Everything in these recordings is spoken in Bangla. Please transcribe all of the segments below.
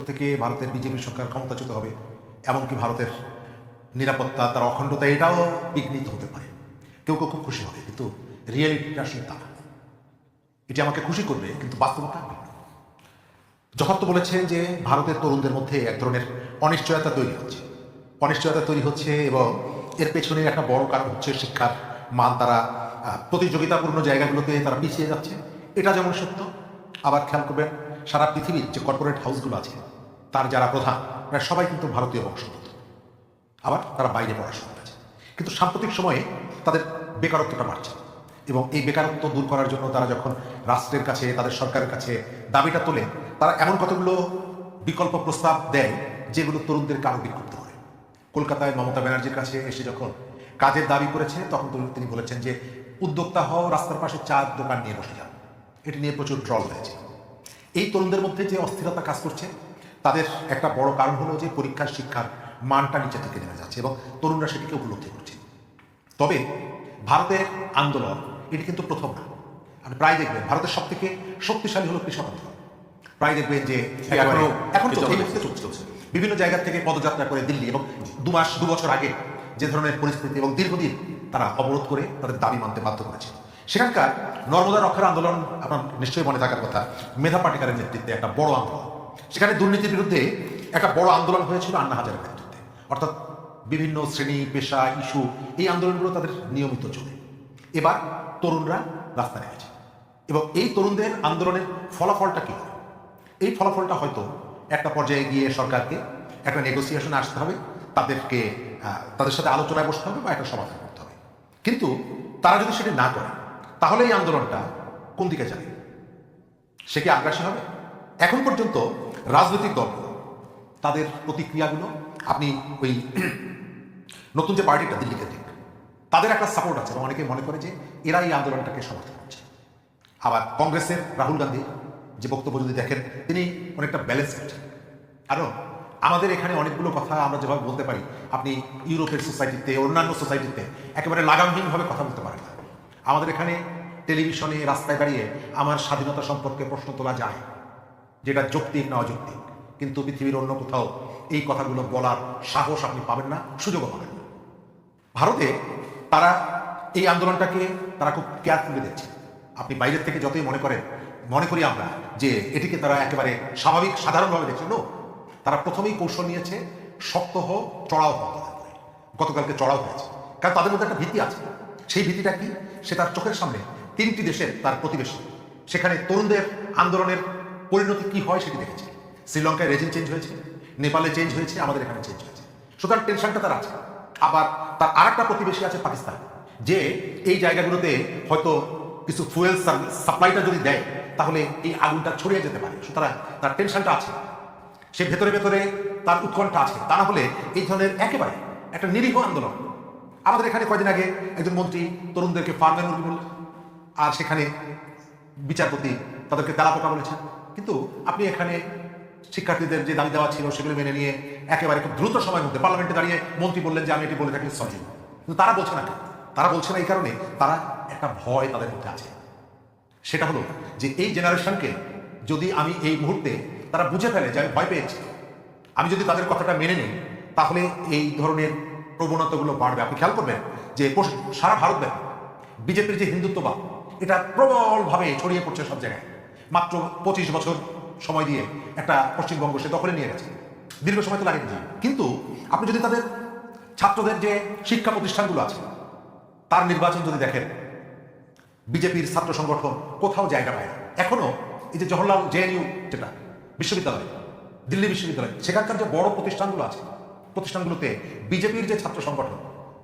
থেকে ভারতের বিজেপি সরকার ক্ষমতাচ্যুত হবে, এমনকি ভারতের নিরাপত্তা, তার অখণ্ডতা, এটাও বিঘ্নিত হতে পারে। কেউ কেউ খুব খুশি হবে, কিন্তু রিয়েলিটিটা আসলে তা না। এটি আমাকে খুশি করবে, কিন্তু বাস্তবতা ভিন্ন। যথার্থ বলেছেন যে ভারতের তরুণদের মধ্যে এক ধরনের অনিশ্চয়তা তৈরি হচ্ছে এবং এর পেছনে একটা বড় কারণ হচ্ছে শিক্ষার মান। তারা প্রতিযোগিতাপূর্ণ জায়গাগুলোতে তারা পিছিয়ে যাচ্ছে, এটা যেমন সত্য। আবার খেয়াল করবেন, সারা পৃথিবীর যে কর্পোরেট হাউসগুলো আছে তার যারা প্রধান প্রায় সবাই কিন্তু ভারতীয় বংশোদ্ভূত, আবার তারা বাইরে পড়াশোনা করেছে। কিন্তু সাম্প্রতিক সময়ে তাদের বেকারত্বটা বাড়ছে এবং এই বেকারত্ব দূর করার জন্য তারা যখন রাষ্ট্রের কাছে, তাদের সরকারের কাছে দাবিটা তোলে, তারা এমন কতগুলো বিকল্প প্রস্তাব দেয় যেগুলো তরুণদেরকে আরও বিক্ষুব্ধ করে। কলকাতায় মমতা ব্যানার্জির কাছে এসে যখন কাজের দাবি করেছে, তখন তিনি বলেছেন যে উদ্যোক্তা হও, রাস্তার পাশে চার দোকান নিয়ে বসে যান। এটি নিয়ে প্রচুর ট্রল হয়েছে। এই তরুণদের মধ্যে যে অস্থিরতা কাজ করছে, তাদের একটা বড় কারণ হলো যে পরীক্ষার শিক্ষার মানটা নিচে থেকে নেমে যাচ্ছে এবং তরুণরা সেটিকে উপলব্ধি করছে। তবে ভারতের আন্দোলন এটি কিন্তু প্রথম না। আপনি প্রায় দেখবেন ভারতের সব থেকে শক্তিশালী হলো কৃষক আন্দোলন। প্রায় দেখবেন যে এখন চলছে বিভিন্ন জায়গা থেকে পদযাত্রা করে দিল্লি, এবং দু বছর আগে যে ধরনের পরিস্থিতি এবং দীর্ঘদিন তারা অবরোধ করে তাদের দাবি মানতে বাধ্য করেছে। সেখানকার নর্মদা রক্ষার আন্দোলন আপনার নিশ্চয়ই মনে থাকার কথা, মেধা পাটিকারের নেতৃত্বে একটা বড় আন্দোলন। সেখানে দুর্নীতির বিরুদ্ধে একটা বড় আন্দোলন হয়েছিল আন্না হাজারের নেতৃত্বে। অর্থাৎ বিভিন্ন শ্রেণী, পেশা, ইস্যু, এই আন্দোলনগুলো তাদের নিয়মিত চলে। এবার তরুণরা রাস্তায় নেমেছে এবং এই তরুণদের আন্দোলনের ফলাফলটা কী হবে? এই ফলাফলটা হয়তো একটা পর্যায়ে গিয়ে সরকারকে একটা নেগোসিয়েশনে আসতে হবে, তাদের সাথে আলোচনায় বসতে হবে বা একটা সমাধান করতে হবে। কিন্তু তারা যদি সেটা না করে, তাহলে এই আন্দোলনটা কোন দিকে যাবে? সে কি আগ্রাসী হবে? এখন পর্যন্ত রাজনৈতিক দলগুলো, তাদের প্রতিক্রিয়াগুলো, আপনি ওই নতুন যে পার্টিটা দিল্লি কেন্দ্রিক, তাদের একটা সাপোর্ট আছে এবং অনেকে মনে করে যে এরা এই আন্দোলনটাকে সমর্থন করছে। আবার কংগ্রেসের রাহুল গান্ধী যে বক্তব্য যদি দেখেন, তিনি অনেকটা ব্যালেন্স করছেন। কারণ আমাদের এখানে অনেকগুলো কথা আমরা যেভাবে বলতে পারি, আপনি ইউরোপের সোসাইটিতে, অন্যান্য সোসাইটিতে একেবারে লাগামহীনভাবে কথা বলতে পারেন না। আমাদের এখানে টেলিভিশনে, রাস্তায় দাঁড়িয়ে আমার স্বাধীনতা সম্পর্কে প্রশ্ন তোলা যায়, যেটা যৌক্তিক না অযৌক্তিক। কিন্তু পৃথিবীর অন্য কোথাও এই কথাগুলো বলার সাহস আপনি পাবেন না, সুযোগও পাবেন না। ভারতে তারা এই আন্দোলনটাকে তারা খুব কেয়ারফুলি দেখছে। আপনি বাইরের থেকে যতই মনে করি আমরা যে এটিকে তারা একেবারে স্বাভাবিক, সাধারণভাবে দেখছে, নো, তারা প্রথমেই কৌশল নিয়েছে শক্ত হোক, চড়াও হোক। গতকালকে চড়াও হয়েছে, কারণ তাদের মধ্যে একটা ভীতি আছে। সেই ভীতিটা কি? সে তার চোখের সামনে 3টি দেশের তার প্রতিবেশী, সেখানে তরুণদের আন্দোলনের পরিণতি কি হয় সেটি দেখেছে। শ্রীলঙ্কায় রেজিম চেঞ্জ হয়েছে, নেপালে চেঞ্জ হয়েছে, আমাদের এখানে চেঞ্জ হয়েছে। সুতরাং টেনশনটা তার আছে। আবার তার আরেকটা প্রতিবেশী আছে পাকিস্তান, যে এই জায়গাগুলোতে হয়তো কিছু ফুয়েল সাপ্লাইটা যদি দেয়, তাহলে এই আগুনটা ছড়িয়ে যেতে পারে। সুতরাং তার টেনশনটা আছে, সে ভেতরে ভেতরে তার উৎকণ্ঠা আছে। তা না হলে এই ধরনের একেবারে একটা নিরীহ আন্দোলন। আমাদের এখানে কয়দিন আগে একজন মন্ত্রী তরুণদেরকে ফার্মের মুরগি বললেন, আর সেখানে বিচারপতি তাদেরকে তেলাপোকা বলেছেন। কিন্তু আপনি এখানে শিক্ষার্থীদের যে দাবি দেওয়া ছিল সেগুলো মেনে নিয়ে একেবারে খুব দ্রুত সময়ের মধ্যে পার্লামেন্টে দাঁড়িয়ে মন্ত্রী বললেন যে আমি এটি বলে থাকি সরি। কিন্তু তারা বলছে না কেন? তারা বলছে না এই কারণে, তারা একটা ভয় তাদের মধ্যে আছে। সেটা হলো যে এই জেনারেশনকে যদি আমি এই মুহূর্তে তারা বুঝে ফেলে যে আমি ভয় পেয়েছি, আমি যদি তাদের কথাটা মেনে নিই, তাহলে এই ধরনের প্রবণতাগুলো বাড়বে। আপনি খেয়াল করবেন যে সারা ভারতব্যাপী বিজেপির যে হিন্দুত্ববাদ, এটা প্রবলভাবে ছড়িয়ে পড়ছে সব জায়গায়। মাত্র 25 বছর সময় দিয়ে একটা পশ্চিমবঙ্গ সে দখলে নিয়ে গেছে। দীর্ঘ সময় তো লাগেনি, কিন্তু আপনি যদি তাদের ছাত্রদের যে শিক্ষা প্রতিষ্ঠানগুলো আছে তার নির্বাচন যদি দেখেন, বিজেপির ছাত্র সংগঠন কোথাও জায়গা পায় না। এখনো এই যে জওহরলাল জেএনইউ যেটা বিশ্ববিদ্যালয়, দিল্লি বিশ্ববিদ্যালয়, সেখানকার যে বড় প্রতিষ্ঠানগুলো আছে, প্রতিষ্ঠানগুলোতে বিজেপির যে ছাত্র সংগঠন,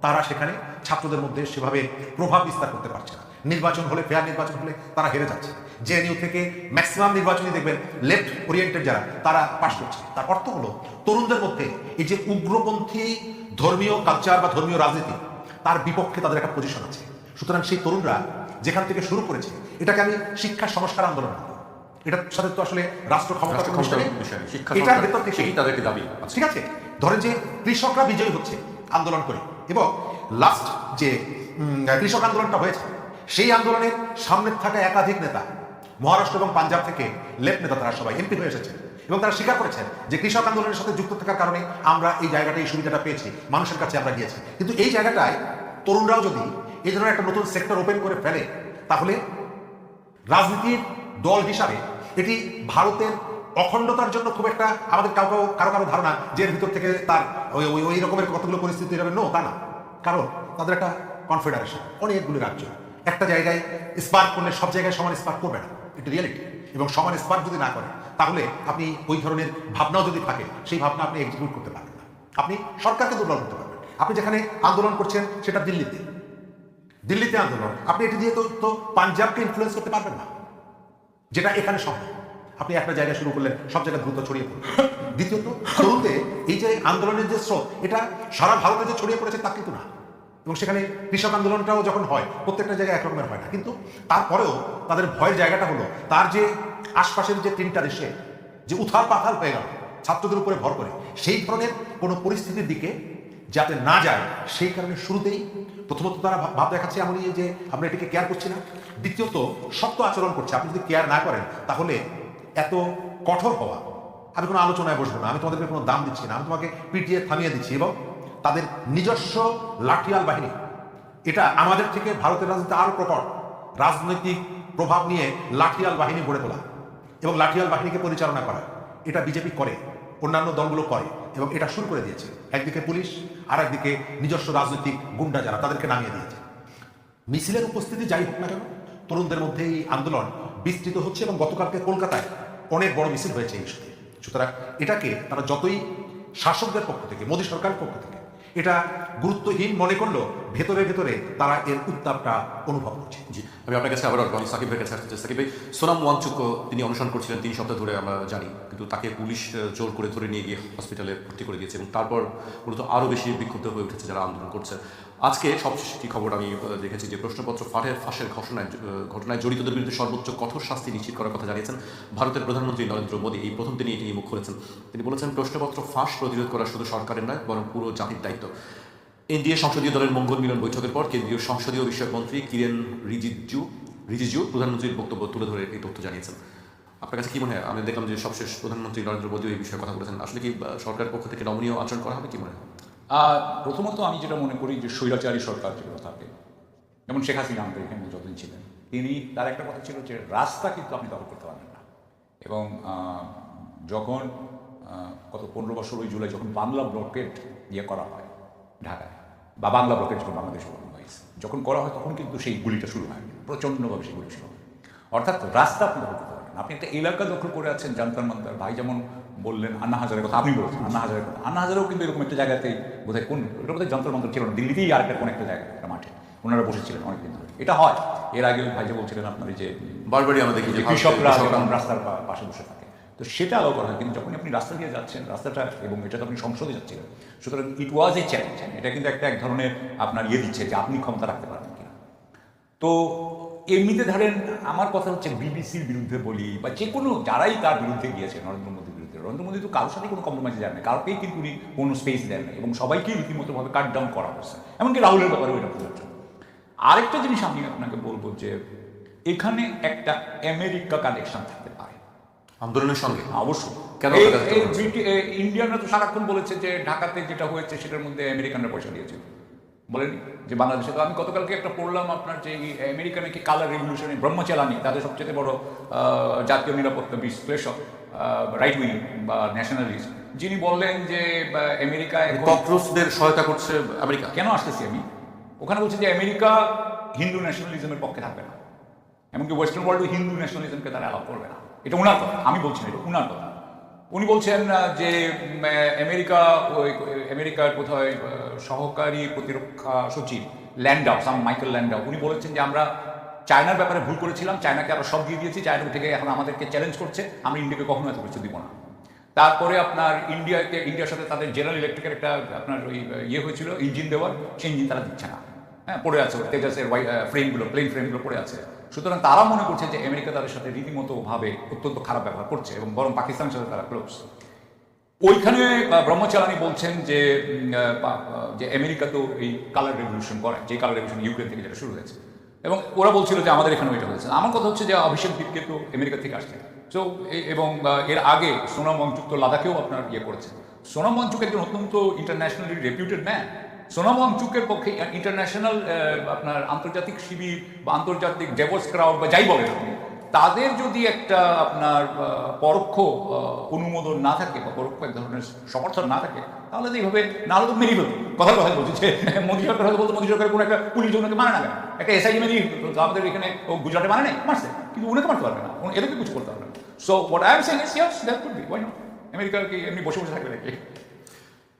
তারা সেখানে ছাত্রদের মধ্যে সেভাবে প্রভাব বিস্তার করতে পারছে না। নির্বাচন হলে, ফেয়ার নির্বাচন হলে তারা হেরে যাচ্ছে। জেএনইউ থেকে ম্যাক্সিমাম নির্বাচনই দেখবেন লেফট ওরিয়েন্টেড যারা, তারা পাশ করছে। তার অর্থ হলো তরুণদের মধ্যে এই যে উগ্রপন্থী ধর্মীয় কালচার বা ধর্মীয় রাজনীতি, তার বিপক্ষে তাদের একটা পজিশন আছে। সুতরাং সেই তরুণরা যেখান থেকে শুরু করেছে, এটাকে আমি শিক্ষা সংস্কার আন্দোলন বলবো। এটার সাথে তো আসলে রাষ্ট্র ক্ষমতা, এটার ভেতর থেকে তাদেরকে দাবি, ঠিক আছে। ধরেন যে কৃষকরা বিজয়ী হচ্ছে আন্দোলন করে, এবং লাস্ট যে কৃষক আন্দোলনটা হয়েছে, সেই আন্দোলনের সামনে থাকা একাধিক নেতা মহারাষ্ট্র এবং পাঞ্জাব থেকে লেফট নেতা, তারা সবাই এমপি হয়ে এসেছে এবং তারা স্বীকার করেছেন যে কৃষক আন্দোলনের সাথে যুক্ত থাকার কারণে আমরা এই জায়গাটা, এই সুবিধাটা পেয়েছি, মানুষের কাছে আমরা গিয়েছি। কিন্তু এই জায়গাটায় তরুণরাও যদি এই ধরনের একটা নতুন সেক্টর ওপেন করে ফেলে, তাহলে রাজনীতির দল হিসাবে এটি ভারতের অখণ্ডতার জন্য খুব একটা আমাদের কারো কারো ধারণা যে এর ভিতর থেকে তার ওই রকমের কতগুলো পরিস্থিতি হবে, নো, তা না। কারণ তাদের একটা কনফেডারেশন, অনেকগুলো রাজ্য একটা জায়গায় স্পার্ক করলে সব জায়গায় সমান স্পার্ক করবে না, এটা রিয়েলিটি। এবং সমান স্পার্ক যদি না করে, তাহলে আপনি ওই ধরনের ভাবনাও যদি থাকে, সেই ভাবনা আপনি এক্সিকিউট করতে পারবেন না, আপনি সরকারকে দুর্বল করতে পারবেন। আপনি যেখানে আন্দোলন করছেন সেটা দিল্লিতে আন্দোলন, আপনি এটি দিয়ে তো পাঞ্জাবকে ইনফ্লুয়েন্স করতে পারবেন না, যেটা এখানে সম্ভব। আপনি একটা জায়গায় শুরু করলেন, সব জায়গায় দ্রুত ছড়িয়ে পড়বে। দ্বিতীয়ত, শুরুতে এই যে আন্দোলনের যে স্রোত, এটা সারা ভারতে যে ছড়িয়ে পড়েছে তা কিন্তু না। এবং সেখানে কৃষক আন্দোলনটাও যখন হয়, প্রত্যেকটা জায়গায় একরকমের হয় না, কিন্তু তারপরেও তাদের ভয়ের জায়গাটা হলো তার যে আশপাশের যে 3টা দেশে যে উথাল পাথাল হয়ে গেল ছাত্রদের উপরে ভর করে, সেই ধরনের কোনো পরিস্থিতির দিকে যাতে না যায়, সেই কারণে শুরুতেই প্রথমত তারা ভাব দেখাচ্ছে এমনই যে আমরা এটিকে কেয়ার করছি না। দ্বিতীয়ত, শক্ত আচরণ করছে। আপনি যদি কেয়ার না করেন, তাহলে এত কঠোর হওয়া, আমি কোনো আলোচনায় বসবো না, আমি তোমাদেরকে কোনো দাম দিচ্ছি না, আমি তোমাকে পিটিয়ে থামিয়ে দিচ্ছি। এবং তাদের নিজস্ব লাঠিয়াল বাহিনী, এটা আমাদের থেকে ভারতের রাজনীতি আরো প্রকট, রাজনৈতিক প্রভাব নিয়ে লাঠিয়াল বাহিনী গড়ে তোলা এবং লাঠিয়াল বাহিনীকে পরিচালনা করা, এটা বিজেপি করে, অন্যান্য দলগুলো করে, এবং এটা শুরু করে দিয়েছে। একদিকে পুলিশ, আর একদিকে নিজস্ব রাজনৈতিক গুন্ডা যারা, তাদেরকে নামিয়ে দিয়েছে। মিছিলের উপস্থিতি যাই হোক না কেন, তরুণদের মধ্যে এই আন্দোলন বিস্তৃত হচ্ছে এবং গতকালকে কলকাতায় অনেক বড় মিছিল হয়েছে এই ইস্যুতে। সুতরাং এটাকে তারা যতই শাসকদের পক্ষ থেকে, মোদী সরকারের পক্ষ থেকে এটা গুরুত্বহীন মনে করলেও ভেতরে ভেতরে তারা এর উত্তাপটা অনুভব করছে। জি, আমি আপনার কাছে আবার সাকিব ভাইয়ের কাছে আসতে চাই। সাকিব ভাই, সোনাম ওয়াংচুক তিনি অনুসরণ করছিলেন 3 সপ্তাহ ধরে, আমরা জানি, কিন্তু তাকে পুলিশ জোর করে ধরে নিয়ে গিয়ে হসপিটালে ভর্তি করে দিয়েছে এবং তারপর মূলত আরও বেশি বিক্ষুব্ধ হয়ে উঠেছে যারা আন্দোলন করছে। আজকে সবশেষ একটি খবর আমি দেখেছি যে প্রশ্নপত্র ফাঁসের ঘটনায় জড়িতদের বিরুদ্ধে সর্বোচ্চ কঠোর শাস্তি নিশ্চিত করার কথা জানিয়েছেন ভারতের প্রধানমন্ত্রী নরেন্দ্র মোদী। এই প্রথম তিনি এটি মুখ খুলেছেন। তিনি বলেছেন, প্রশ্নপত্র ফাঁস প্রতিরোধ করা শুধু সরকারের নয়, বরং পুরো জাতির দায়িত্ব। এনডিএ সংসদীয় দলের মঙ্গল মিলন বৈঠকের পর কেন্দ্রীয় সংসদীয় বিষয়ক মন্ত্রী কিরেন রিজিজু প্রধানমন্ত্রীর বক্তব্য তুলে ধরে এই তথ্য জানিয়েছেন। আপনার কাছে কি মনে হয়? আমি দেখলাম যে সবশেষ প্রধানমন্ত্রী নরেন্দ্র মোদী এই বিষয়ে কথা বলেছেন। আসলে কি সরকারের পক্ষ থেকে নমনীয় আচরণ করা হবে, কি মনে হয়? প্রথমত আমি যেটা মনে করি যে স্বৈরাচারী সরকার যেগুলো থাকে, যেমন শেখ হাসিনা আমাদের এখানে যতদিন ছিলেন, তার একটা কথা ছিল যে রাস্তা কিন্তু আপনি দখল করতে পারবেন না। এবং যখন গত 15 বছর ওই জুলাই যখন বাংলা ব্লকেট করা হয় ঢাকায়, বা বাংলা ব্লকেট যখন বাংলাদেশ যখন করা হয়, তখন কিন্তু সেই গুলিটা শুরু হয়, প্রচণ্ডভাবে সেই গুলি শুরু হয়। অর্থাৎ রাস্তা আপনি দখল করতে পারবেন। আপনি একটা এলাকা দখল করে আছেন, জানতার মান্তার ভাই যেমন বললেন, আন্না হাজারের কথা আপনি বলছেন, আন্না হাজারের কথা, আন্না হাজারেও কিন্তু এরকম একটা জায়গাতেই বোধহয় ওটা বোধহয় যন্ত্র মন্ত্র ছিল না, দিল্লিতেই আর একটা কোন একটা জায়গায়, একটা মাঠে ওনারা বসেছিলেন অনেকদিন ধরে। এটা হয়। এর আগে ভাই যে বলছিলেন আপনার যে বারবারই আমরা দেখি যে কৃষকরা রাস্তার পাশে বসে থাকে, তো সেটা আলাদা করা হয়। কিন্তু যখন আপনি রাস্তা দিয়ে যাচ্ছেন, রাস্তাটা, এবং এটা তো আপনি সংসদে যাচ্ছিলেন, সুতরাং ইট ওয়াজ এ চ্যালেঞ্জ। এটা কিন্তু এক ধরনের আপনার দিচ্ছে যে আপনি ক্ষমতা রাখতে পারবেন কিনা। তো এমনিতে ধরেন আমার কথা হচ্ছে বিবিসির বিরুদ্ধে বলি, বা যে কোনো যারাই তার বিরুদ্ধে গিয়েছে নরেন্দ্র মোদীর বিরুদ্ধে, নরেন্দ্র মোদী তো কারোর সাথে কোনো কম্প্রোমাইজে যান না, কারোকেই কিন্তু উনি কোনো স্পেস দেন না, এবং সবাইকেই রীতিমতোভাবে কাট ডাউন করা হচ্ছে, এমনকি রাহুলের ব্যাপারে ওইটা প্রযোজ্য। আরেকটা জিনিস আমি আপনাকে বলবো যে এখানে একটা আমেরিকা কানেকশন থাকতে পারে আন্দোলনের সঙ্গে। অবশ্যই। কেন? ইন্ডিয়ানরা তো সারাক্ষণ বলেছে যে ঢাকাতে যেটা হয়েছে সেটার মধ্যে আমেরিকানরা পয়সা দিয়েছে, বলেনি যে বাংলাদেশে। তো আমি গতকালকে একটা পড়লাম আপনার যে আমেরিকা নাকি কালার রেভলিউশনে ব্রহ্মচালানি, তাদের সবচেয়ে বড় জাতীয় নিরাপত্তা বিশ্লেষক, রাইট উইং বা ন্যাশনালিস্ট, যিনি বললেন যে আমেরিকায় ককরোচদের সহায়তা করছে আমেরিকা। কেন আসতেছি আমি ওখানে, বলছে যে আমেরিকা হিন্দু ন্যাশনালিজমের পক্ষে থাকবে না, এমনকি ওয়েস্টার্ন ওয়ার্ল্ড হিন্দু ন্যাশনালিজমকে তারা অ্যালাউ করবে না। এটা ওনার কথা, আমি বলছি না, এটা ওনার কথা। উনি বলছেন যে আমেরিকার কোথায় সহকারী প্রতিরক্ষা সচিব ল্যান্ডাউ, মাইকেল ল্যান্ডাউ, উনি বলেছেন যে আমরা চায়নার ব্যাপারে ভুল করেছিলাম, চায়নাকে আমরা সব দিয়ে দিয়েছি, চায়না থেকে এখন আমাদেরকে চ্যালেঞ্জ করছে, আমরা ইন্ডিয়াকে কখনো এত কিছু দিব না। তারপরে আপনার ইন্ডিয়ার সাথে তাদের জেনারেল ইলেকট্রিকের একটা আপনার ওই হয়েছিল ইঞ্জিন দেওয়ার, সেই ইঞ্জিন তারা দিচ্ছে না, হ্যাঁ, পড়ে আছে তেজাসের ফ্রেমগুলো, প্লেন ফ্রেমগুলো পড়ে আছে। সুতরাং তারা মনে করছে যে আমেরিকা তাদের সাথে রীতিমতোভাবে অত্যন্ত খারাপ ব্যবহার করছে, এবং বরং পাকিস্তানের সাথে তারা ক্লোজ। ওইখানে ব্রহ্মচালানি বলছেন যে আমেরিকা তো এই কালার রেভলিউশন করে, যে কালার রেভলিউশন ইউক্রেন থেকে যেটা শুরু হয়েছে, এবং ওরা বলছিল যে আমাদের এখানে ওইটা হয়েছে। আমার কথা হচ্ছে যে অভিষেক দীপকে তো আমেরিকা থেকে আসছে, সো এবং এর আগে সোনাম ওয়াংচুক তো লাদাখেও আপনার ইয়ে করেছেন। সোনাম ওয়াংচুক একজন অত্যন্ত ইন্টারন্যাশনালি রেপিউটেড ম্যান। সোনাম ওয়াংচুকের পক্ষে ইন্টারন্যাশনাল আপনার আন্তর্জাতিক শিবির বা আন্তর্জাতিক ডেভোস ক্রাউড বা যাই বলেন আপনি, তাদের যদি একটা আপনার পরোক্ষ অনুমোদন না থাকে বা পরোক্ষ এক ধরনের সমর্থন না থাকে, তাহলে তো এইভাবে না হলে তো মেরি হতো। কথা বলছি যে মোদী সরকার হয়তো বলতো মোদী সরকার কোনো একটা পুলিশ ওনাকে মানে না, একটা এসআই মেরি আমাদের এখানে গুজরাটে মানে নেই, মারছে, কিন্তু উনাকে মারতে পারবে না, এদেরকে কিছু করতে পারবে না। So what I am saying is yes that could be, why not? America কি এমনি বসে বসে থাকবে নাকি?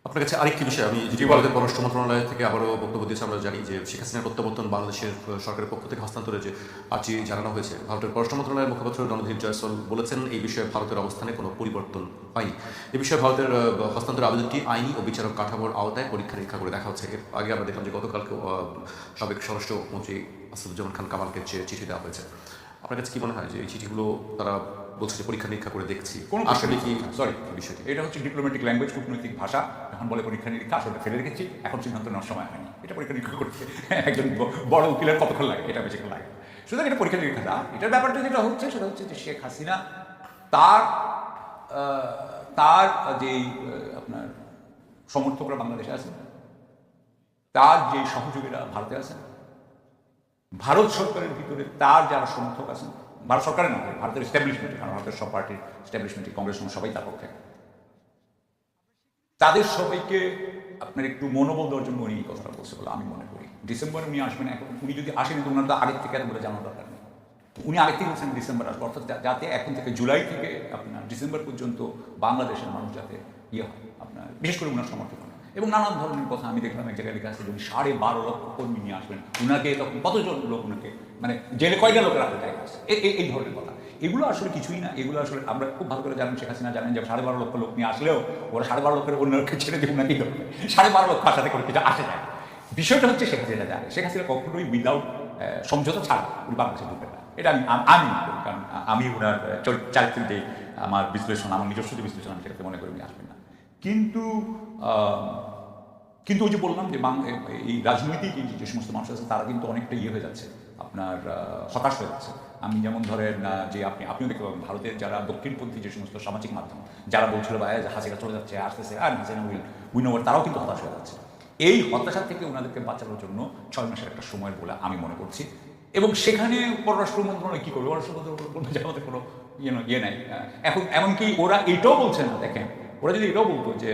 আপনার কাছে আরেকটি বিষয়, আমি যদি ভারতের পররাষ্ট্র মন্ত্রণালয় থেকে আবারও বক্তব্য দিয়েছে, আমরা জানি যে শেখ হাসিনার প্রত্যাবর্তন বাংলাদেশের সরকারের পক্ষ থেকে হস্তান্তরে যে আর্জি জানানো হয়েছে, ভারতের পররাষ্ট্র মন্ত্রণালয়ের মুখপাত্র রণধীর জয়সওয়াল বলেছেন এই বিষয়ে ভারতের অবস্থানে কোনো পরিবর্তন হয়নি। এ বিষয়ে ভারতের হস্তান্তর আবেদনটি আইনি ও বিচারক কাঠামোর আওতায় পরীক্ষা নিরীক্ষা করে দেখা হচ্ছে। এর আগে আমরা দেখলাম যে গতকালকে সাবেক স্বরাষ্ট্রমন্ত্রী আসাদুজ্জামান খান কামালকে যে চিঠি দেওয়া হয়েছে। আপনার কাছে কি মনে হয় যে এই চিঠিগুলো তারা বলছে যে পরীক্ষা নিরীক্ষা করে দেখছি, কোনো আসলে কি সরি বিষয়টি এটা হচ্ছে ডিপ্লোম্যাটিক ল্যাঙ্গুয়েজ, কূটনৈতিক ভাষা, এখন বলে পরীক্ষা নিরীক্ষা, আসলে ফেলে রেখেছি, এখন সিদ্ধান্ত নেওয়ার সময় হয়নি। এটা পরীক্ষা নিরীক্ষা করতে একজন বড় উকিলের কতক্ষণ লাগে? এটা বেশিক্ষণ লাগে। সুতরাং এটা পরীক্ষা নিরীক্ষা না। এটার ব্যাপারটা যেটা হচ্ছে সেটা হচ্ছে যে শেখ হাসিনা তার তার যেই আপনার সমর্থকরা বাংলাদেশে আছেন, তার যে সহযোগীরা ভারতে আছেন, ভারত সরকারের ভিতরে তার যারা সমর্থক আছেন, ভারত সরকারের নয়, ভারতের এস্টাবলিশমেন্টে, কারণ ভারতের সব পার্টির এস্টাবলিশমেন্টে কংগ্রেস সবাই তার পক্ষে, তাদের সবাইকে আপনার একটু মনোবল দেওয়ার জন্য উনি এই কথাটা বলছে বলে আমি মনে করি। ডিসেম্বরে উনি আসবেন, এখন উনি যদি আসেন তো ওনার তো আগের থেকে এত বলে জানার দরকার নেই। উনি আগে থেকে বলছেন ডিসেম্বর আসবে, অর্থাৎ যাতে এখন থেকে জুলাই থেকে আপনার ডিসেম্বর পর্যন্ত বাংলাদেশের মানুষ যাতে ইয়ে হয় আপনার, বিশেষ করে উনার সমর্থক হয়। এবং নানান ধরনের কথা আমি দেখলাম এক জায়গায় লেখা আছে যদি 12.5 লক্ষ কর্মী নিয়ে আসবেন উনাকে, তখন কতজন লোক উনাকে মানে জেলে কয়টা লোকের রাখতে জায়গা আছে, এই ধরনের কথা। এগুলো আসলে কিছুই না। এগুলো আসলে আমরা খুব ভালো করে জানেন, শেখ হাসিনা জানেন যে 12.5 লক্ষ লোক নিয়ে আসলেও ওরা 12.5 লক্ষের অন্য লোককে ছেড়ে দিয়ে উনাকেই ধরবে। 12.5 লক্ষ আসাতে করে কিছু আসে যায়। বিষয়টা হচ্ছে শেখ হাসিনা জানে, শেখ হাসিনা কখনোই উইদাউট সমঝোতা ছাড়া উনি বাংলাদেশে ঢুকবেন না। এটা আমি মনে করি, কারণ আমি ওনার চারিত্রিক আমার বিশ্লেষণ, আমার নিজস্ব যে বিশ্লেষণ, আমি সেটাতে মনে করি উনি আসবেন না। কিন্তু ওই যে বললাম যে এই রাজনৈতিক যে সমস্ত মানুষ আছে তারা কিন্তু অনেকটা ইয়ে হয়ে যাচ্ছে, আপনার হতাশ হয়ে যাচ্ছে। আমি যেমন ধরেন যে আপনিও দেখতে পাবেন ভারতের যারা দক্ষিণপন্থী যে সমস্ত সামাজিক মাধ্যম যারা বলছিল ভাই হাসিনা চলে যাচ্ছে, আসতেছে, আর হাসিনা উইনোভার, তারাও কিন্তু হতাশ হয়ে যাচ্ছে। এই হতাশা থেকে ওনাদেরকে বাঁচানোর জন্য 6 মাসের একটা সময় বলে আমি মনে করছি। এবং সেখানে পররাষ্ট্র মন্ত্রণালয় কী করবে? পররাষ্ট্র মন্ত্রণালয় বলবে যে আমাদের কোনো ইয়ে নাই। এখন এমনকি ওরা এটাও বলছে না, দেখেন ওরা যদি এটাও বলতো যে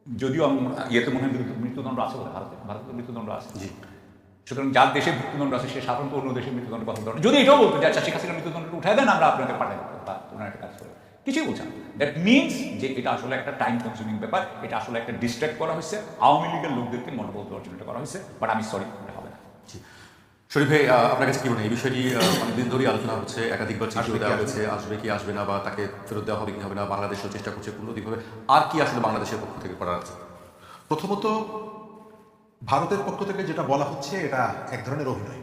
যদিও ইয়েতে মনে হয় মৃত্যুদণ্ড আছে বলে, ভারতের মৃত্যুদণ্ড আছে, জি, সুতরাং যার দেশে মৃত্যুদণ্ড আছে সে সাধারণত অন্য দেশের মৃত্যুদণ্ড কথা বলেন। যদি এটাও বলতো যে আচ্ছা শেখ হাসিনার মৃত্যুদণ্ডটা উঠায় দেন, আমরা আপনাকে পাঠাই দেবো বা ওনার একটা কাজ করে, কিছুই বলছে না। দ্যাট মিনস যে এটা আসলে একটা টাইম কনজিউমিং ব্যাপার, এটা আসলে একটা ডিস্ট্র্যাক্ট করা হয়েছে, আওয়ামী লীগের লোকদেরকে মনোবল দেওয়ার জন্য এটা করা হয়েছে। বাট আমি সরি, এটা হবে না। শরীফ ভাই, আপনার কাছে কি মনে হয় এই বিষয়টি? অনেকদিন ধরেই আলোচনা হচ্ছে, একাধিকবার চিঠি দেওয়া হয়েছে, আসবে কি আসবে না, বা তাকে ফেরত দেওয়া হবে কি হবে না, বাংলাদেশও চেষ্টা করছে পূর্ণদিকভাবে। আর কি আসলে বাংলাদেশের পক্ষ থেকে করা আছে? প্রথমত ভারতের পক্ষ থেকে যেটা বলা হচ্ছে এটা এক ধরনের অভিনয়।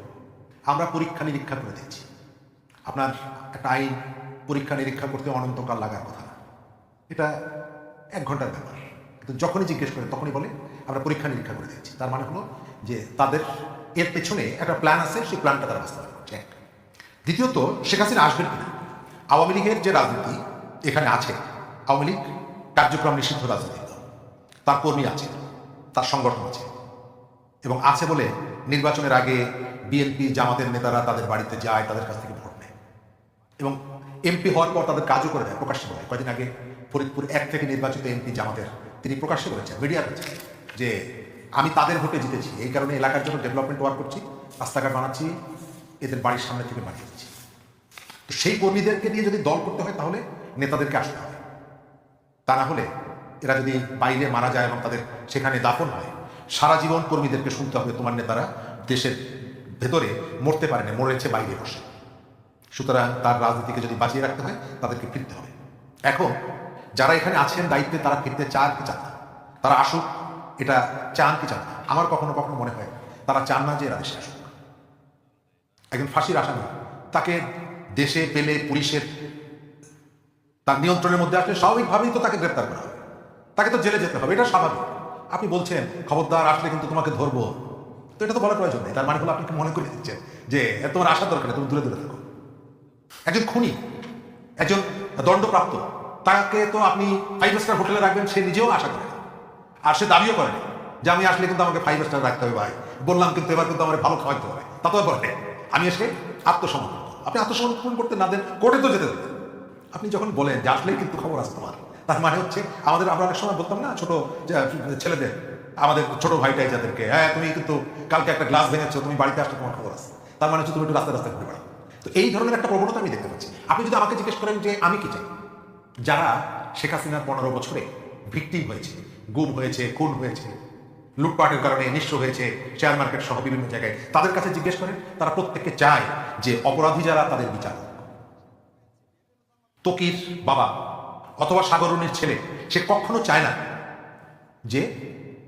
আমরা পরীক্ষা নিরীক্ষা করে দেখছি। আপনার একটা আইন পরীক্ষা নিরীক্ষা করতে অনন্তকাল লাগার কথা না, এটা 1 ঘন্টার ব্যাপার। কিন্তু যখনই জিজ্ঞেস করে তখনই বলে আমরা পরীক্ষা নিরীক্ষা করে দেখছি। তার মানে হলো যে তাদের এর পেছনে একটা প্ল্যান আছে, সেই প্ল্যানটা তারা বাস্তবায়ন করছে। এক। দ্বিতীয়ত, শেখ হাসিনা আসবেন কিনা, আওয়ামী লীগের যে রাজনীতি এখানে আছে, আওয়ামী লীগ কার্যক্রম নিষিদ্ধ রাজনীতি, তার কর্মী আছে, তার সংগঠন আছে, এবং আছে বলে নির্বাচনের আগে বিএনপি জামাতের নেতারা তাদের বাড়িতে যায়, তাদের কাছ থেকে ভোট নেয়, এবং এমপি হওয়ার পর তাদের কাজও করে দেয়, প্রকাশ্যে বলে। কয়েকদিন আগে ফরিদপুর 1 থেকে নির্বাচিত এমপি জামাতের, তিনি প্রকাশ্যে বলেছেন, মিডিয়া হচ্ছে যে আমি তাদের ভোটে জিতেছি, এই কারণে এলাকার জন্য ডেভেলপমেন্ট ওয়ার্ক করছি, রাস্তাঘাট বানাচ্ছি, এদের বাড়ির সামনে থেকে বানিয়ে দিচ্ছি। তো সেই কর্মীদেরকে দিয়ে যদি দল করতে হয় তাহলে নেতাদেরকে আসতে হবে, তা না হলে এরা যদি বাইরে মারা যায় এবং তাদের সেখানে দাফন হয়, সারা জীবন কর্মীদেরকে শুনতে হবে তোমার নেতারা দেশের ভেতরে মরতে পারে না, মরেছে বাইরে বসে। সুতরাং তার রাজনীতিকে যদি বাঁচিয়ে রাখতে হয় তাদেরকে ফিরতে হবে। এখন যারা এখানে আছেন দায়িত্বে, তারা ফিরতে চান কি চান না, তারা আসুক, এটা চান কি চান না। আমার কখনো কখনো মনে হয় তারা চান না যে এরা দেশে আসুক। একজন ফাঁসির আসামি, তাকে দেশে পেলে পুলিশের তার নিয়ন্ত্রণের মধ্যে আসলে স্বাভাবিকভাবেই তো তাকে গ্রেপ্তার করা হবে, তাকে তো জেলে যেতে হবে, এটা স্বাভাবিক। আপনি বলছেন খবরদার আসলে কিন্তু তোমাকে ধরবো, তো এটা তো বলার প্রয়োজন নেই। তার মানে হলো আপনি কি মনে করে দিচ্ছেন যে তোমার আসার দরকার নেই, তুমি দূরে দূরে থাকো। একজন খুনি একজন দণ্ডপ্রাপ্ত, তাকে তো আপনি 5 স্টার হোটেলে রাখবেন সে নিজেও আশা করে না, আর সে দাবিও করে না যে আমি আসলে কিন্তু আমাকে 5 স্টার রাখতে হবে ভাই, বললাম কিন্তু এবার কিন্তু আমার ভালো খাওয়াইতে হবে, তা তো বলে আমি এসে আত্মসমর্পণ করব। আপনি আত্মসমর্পণ করতে না দেন কোর্টে তো যেতে দেবেন। আপনি যখন বলেন যে আসলেই কিন্তু খবর আছে তোমার, তার মানে হচ্ছে আমরা অনেক সময় বলতাম না ছোট ছেলেদের, আমাদের ছোট ভাইটাই যাদেরকে, হ্যাঁ তুমি কিন্তু কালকে একটা গ্লাস ভেঙেছো, তুমি বাড়িতে আসলে তোমার খবর আছে, তার মানে হচ্ছে তুমি একটু রাস্তায় রাস্তায় ঘুরে বেড়াও। তো এই ধরনের একটা প্রবণতা আমি দেখতে পাচ্ছি। আপনি যদি আমাকে জিজ্ঞেস করেন যে আমি কি চাই, যারা শেখ হাসিনার 15 বছরে ভিকটিম হয়েছে, গুম হয়েছে, খুন হয়েছে, লুটপাটের কারণে নিঃস্ব হয়েছে, শেয়ার মার্কেট সহ বিভিন্ন জায়গায়, তাদের কাছে জিজ্ঞেস করেন, তারা প্রত্যেককে চায় যে অপরাধী যারা তাদের বিচার হোক। তকির বাবা অথবা সাগরুনির ছেলে সে কখনো চায় না যে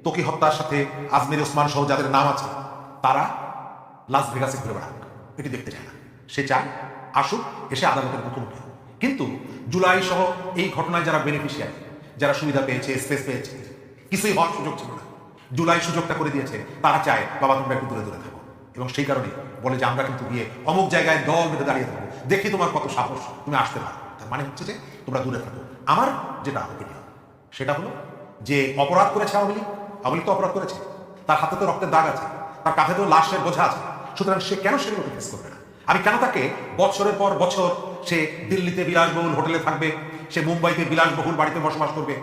তকি হত্যার সাথে আজমির ওসমান সহ যাদের নাম আছে তারা লাস ভেগাসে ঘুরে বেড়াক, এটি দেখতে চায় না। সে চায় আসুক, এসে আদালতের মুখোমুখি হোক। কিন্তু জুলাই সহ এই ঘটনায় যারা বেনিফিশিয়ারি, যারা সুবিধা পেয়েছে, স্পেস পেয়েছে, কিছুই হওয়ার সুযোগ ছিল না, জুলাই সুযোগটা করে দিয়েছে, তারা চায় বাবা তোমরা একটু দূরে দূরে থাকো। এবং সেই কারণে বলে যে আমরা কিন্তু গিয়ে অমুক জায়গায় দল বেঁধে দাঁড়িয়ে থাকবো, দেখি তোমার কত সাহস, তুমি আসতে পারো। তার মানে হচ্ছে যে তোমরা দূরে থাকো। আমার যেটা অপিনিয়ন সেটা হলো যে অপরাধ করেছে আওয়ামী লীগ তো অপরাধ করেছে, তার হাতে তো রক্তের দাগ আছে, তার কাঁধে তো লাশের বোঝা আছে, সুতরাং সে কেন সেগুলোকে ফেস করবে না? আমি কেন তাকে বছরের পর বছর সে দিল্লিতে বিলাসবহুল হোটেলে থাকবে, সে মুম্বাইতে বিলাসবহুল বাড়িতে বসবাস করবে,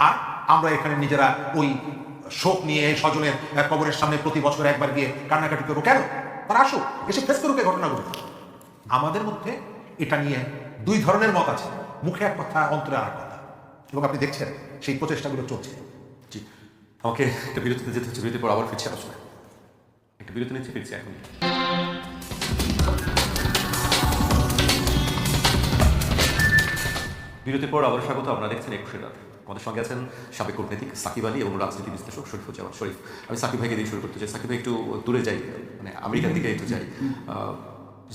আর আমরা এখানে নিজেরা ওই শোক নিয়ে স্বজনের কবরের সামনে প্রতি বছর একবার গিয়ে কান্নাকাটি করবো? কেন? তারা আসুক, এসে ফেস করুক এই ঘটনাগুলো। আমাদের মধ্যে এটা নিয়ে দুই ধরনের মত আছে, মুখে এক কথা, অন্তরে আর এক কথা, এবং আপনি দেখছেন সেই প্রচেষ্টাগুলো চলছে। জি, আমাকে একটা বিরতিতে যেতে হচ্ছে, বিরতির পর আবার ফিরছি আলোচনায়। একটা বিরতি নিচ্ছে, ফিরছি এখন। বিরতির পর আবার স্বাগত। আপনারা দেখছেন 21 রাত। আমাদের সঙ্গে আছেন সাবেক কূটনীতিক সাকিব আলী এবং রাজনীতি বিশ্লেষক শরীফুজ্জামান শরীফ। আমি সাকিব ভাইকে দিয়ে শুরু করতে চাই। সাকিব ভাই একটু দূরে যাই, মানে আমেরিকার দিকে একটু যাই।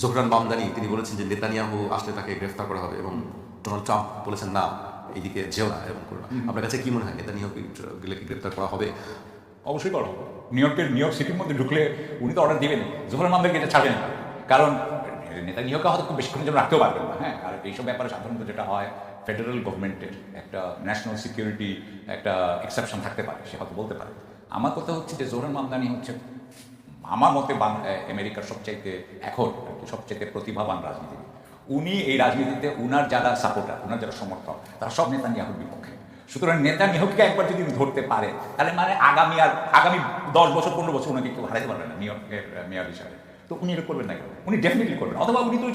জোহরান মামদানি তিনি বলেছেন যে নেতানিয়াহু আসলে তাকে গ্রেফতার করা হবে, এবং ডোনাল্ড ট্রাম্প বলেছেন না, এইদিকে যেও না, এরকম করো না। আপনার কাছে কি মনে হয় নেতানিয়াহু গেলে কি গ্রেফতার করা হবে? অবশ্যই করা হবে। নিউ ইয়র্ক সিটির মধ্যে ঢুকলে উনি তো অর্ডার দেবেন, জোহরান মামদানিকে এটা ছাড়বেন না, কারণ নেতানিয়াহুকে হয়তো খুব বেশিক্ষণের জন্য রাখতেও পারবেন না। হ্যাঁ, আর এইসব ব্যাপারে সাধারণত যেটা হয়, ফেডারেল গভর্নমেন্টের একটা ন্যাশনাল সিকিউরিটি একটা এক্সেপশন থাকতে পারে, সে হয়তো বলতে পারে। আমার কথা হচ্ছে যে জোহরান মামদানি হচ্ছে আমার মতে আমেরিকার সবচাইতে এখন সবচাইতে প্রতিভাবান রাজনীতিবিদ। উনি এই রাজনীতিতে উনার যারা সাপোর্টার, উনার যারা সমর্থক, তারা সব নেতানিয়াহুর বিপক্ষে। সুতরাং নেতানিয়াহুকে একবার যদি ধরতে পারে, তাহলে মানে আগামী 10 বছর 15 বছর ওনাকে কেউ হারাতে পারবে না নিউ ইয়র্কের মেয়র হিসাবে। তো উনি এটা করবেন না, উনি ডেফিনেটলি করবেন। অথবা উনি তো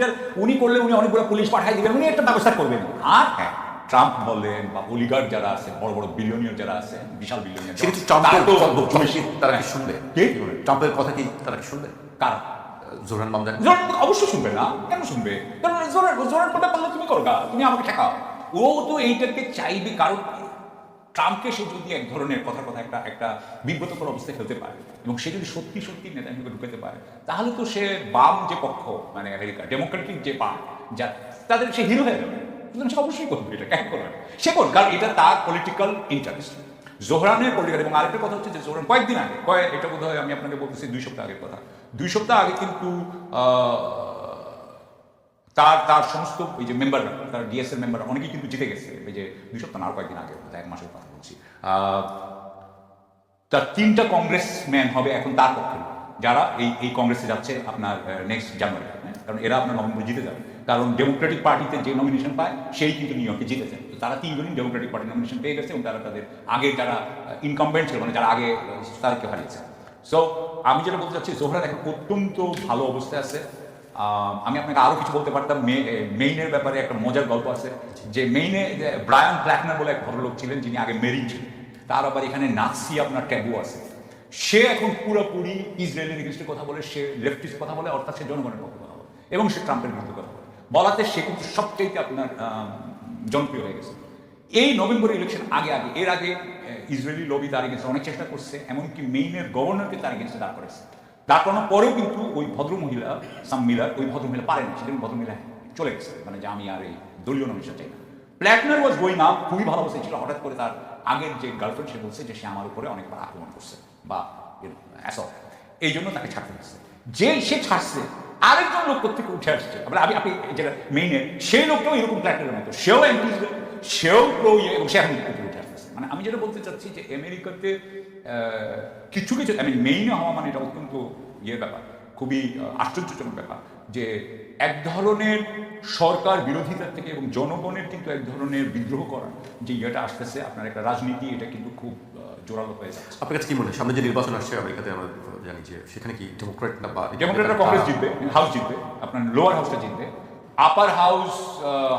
উনি করলে উনি অনেকগুলো পুলিশ পাঠাই দিবেন, উনি একটা ব্যবস্থা করবেন। আর হ্যাঁ, ট্রাম্প বলেন বা অলিগার্ড যারা আছে, বড় বড় বিলিয়নিয়ার যারা আছে, বিশাল বিলিয়নিয়ার, তারা কি শুনবে? ট্রাম্পের কথা কি তারা কি শুনবে? কারা? জোহরান মামদানি অবশ্যই শুনবে না, কেন শুনবে? কারণ জোহরান করতে পারলে তুমি করবা, তুমি আমাকে ঠেকাও। ও তো এইটাকে চাইবে, কারণ ট্রাম্পকে সে যদি এক ধরনের কথা একটা বিব্রতকর অবস্থায় ফেলতে পারে, এবং সে যদি সত্যি সত্যি নেতানিয়াহুকে ঢুকাতে পারে, তাহলে তো সে বাম যে পক্ষ, মানে আমেরিকা ডেমোক্রেটিক যে পার্ট, যা তাদের সে হিরো হয়ে যাবে। সুতরাং সে অবশ্যই করবে, এটা কেন করবে? সে করবে, কারণ এটা তার পলিটিক্যাল ইন্টারেস্ট। জোহরানের পলিটিক্যাল। এবং আরেকটা কথা হচ্ছে যে জোহরান কয়েকদিন আগে, এটা বোধ হয় আমি আপনাকে বলতেছি 2 সপ্তাহ আগের কথা, 2 সপ্তাহ আগে কিন্তু তার সমস্ত ওই যে মেম্বাররা, তার ডিএসএর মেম্বাররা অনেকেই কিন্তু জিতে গেছে। ওই যে 2 সপ্তাহ না, আর কয়েকদিন আগে, 1 মাসের কথা বলছি। তার 3টা কংগ্রেসম্যান হবে এখন তার পক্ষে, যারা এই কংগ্রেসে যাচ্ছে আপনার নেক্সট জানুয়ারি। কারণ এরা আপনার নভেম্বরে জিতে যাবে, কারণ ডেমোক্রেটিক পার্টিতে যে নমিনেশন পায় সেই কিন্তু নিউ ইয়র্কে জিতে যায়। তো তারা 3 জনই ডেমোক্রেটিক পার্টি নমিনেশন পেয়ে গেছে, এবং তারা তাদের আগে যারা ইনকামবেন্ট ছিল, মানে যারা আগে, তাদেরকে হারিয়েছে। সো আমি যেটা বলতে চাচ্ছি, জোহরান এখন অত্যন্ত ভালো অবস্থায় আছে। আমি আপনাকে আরও কিছু বলতে পারতাম। মেইনের ব্যাপারে একটা মজার গল্প আছে, যে মেইনে ব্রায়ান ব্ল্যাকনার বলে এক ভদ্রলোক ছিলেন, যিনি আগে মেরিন ছিলেন। তার আবার এখানে নাৎসি আপনার ট্যাবু আছে। সে এখন পুরোপুরি ইসরায়েলের এগেইনস্টে কথা বলে, সে লেফটিস্ট কথা বলে, অর্থাৎ সে জনগণের পক্ষে কথা বলে, এবং সে ট্রাম্পের বিরুদ্ধে কথা বলে। বলাতে সে কিন্তু সবচাইতে আপনার জনপ্রিয় হয়ে গেছে। এই নভেম্বর ইলেকশন এর আগে ইসরায়েলি লবি তার এগেন্সে অনেক চেষ্টা করছে, এমনকি মেইনের গভর্নরকে তার এগেন্সে দাঁড় করেছে। দাঁড় করানোর পরেও কিন্তু ওই ভদ্রমহিলা সাম মিলার, ওই ভদ্রমহিলা পারেন, সেদিন ভদ্রমহিলা চলে গেছে, মানে যে আমি আর এই দলীয় নমিনেশন চাই না। ব্ল্যাকনার ওয়াজ গোয়িং আপ, খুবই ভালো অবস্থায় ছিল। হঠাৎ করে তার আগের যে গার্লফ্রেন্ড, সে বলছে যে সে আমার উপরে অনেকবার আক্রমণ করছে বা অ্যাসল্ট, এই জন্য তাকে ছাড়তে হচ্ছে। সে ছাড়ছে, আরেকজন লোক থেকে উঠে আসছে, মানে আপনি যেটা মেইনে, সেই লোকটাও এরকম ক্যারেক্টারের মতো, সেও এন্টিজ, সেও প্রো এবং সে এখন উঠে আসতেছে। মানে আমি যেটা বলতে চাচ্ছি যে আমেরিকাতে কিছু কিছু মেইনে হওয়া মানে এটা অত্যন্ত ব্যাপার, খুবই আশ্চর্যজনক ব্যাপার যে এক ধরনের সরকার বিরোধিতার থেকে এবং জনগণের কিন্তু এক ধরনের বিদ্রোহ করা যে আসতেছে, আপনার একটা রাজনীতি, এটা কিন্তু খুব জোরালো হয়ে যাচ্ছে। আপনার কাছে কি মনে হয় সামনে যে নির্বাচন আসছে আমেরিকাতে, আমরা জানি যে সেখানে কি ডেমোক্রেট না বা ডেমোক্রেটরা কংগ্রেস জিতবে, হাউস জিতবে, আপনার লোয়ার হাউসটা জিতবে, আপার হাউস